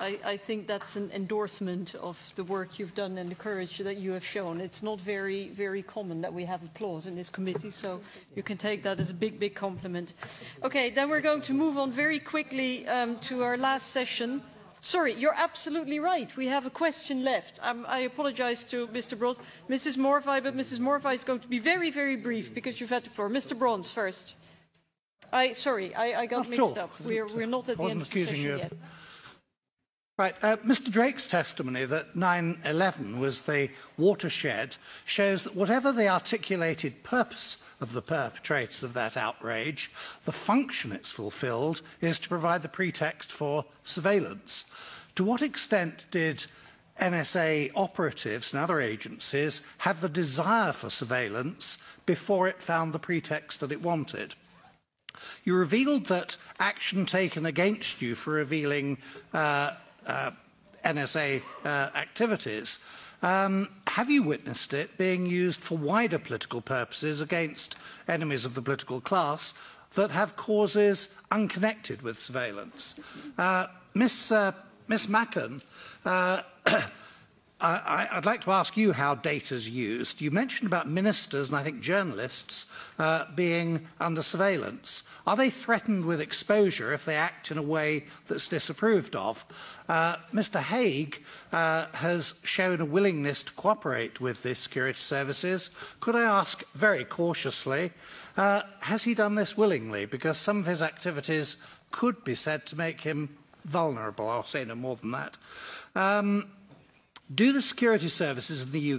I think that's an endorsement of the work you've done and the courage that you have shown. It's not very, very common that we have applause in this committee, so you can take that as a big, big compliment. Okay, then we're going to move on very quickly to our last session. Sorry, you're absolutely right. We have a question left. I apologize to Mr. Brons. Mrs. Morvai, but Mrs. Morvai is going to be very, very brief because you've had the floor. Mr. Brons first. Sorry, I got mixed up. We're not at the end of the session yet. Right, Mr. Drake's testimony that 9/11 was the watershed shows that whatever the articulated purpose of the perpetrators of that outrage, the function it's fulfilled is to provide the pretext for surveillance. To what extent did NSA operatives and other agencies have the desire for surveillance before it found the pretext that it wanted? You revealed that action taken against you for revealing NSA activities. Have you witnessed it being used for wider political purposes against enemies of the political class that have causes unconnected with surveillance? Miss Macken, I'd like to ask you how data is used. You mentioned about ministers and I think journalists being under surveillance. Are they threatened with exposure if they act in a way that's disapproved of? Mr. Hague has shown a willingness to cooperate with the security services. Could I ask very cautiously, has he done this willingly? Because some of his activities could be said to make him vulnerable. I'll say no more than that. Do the security services in the UK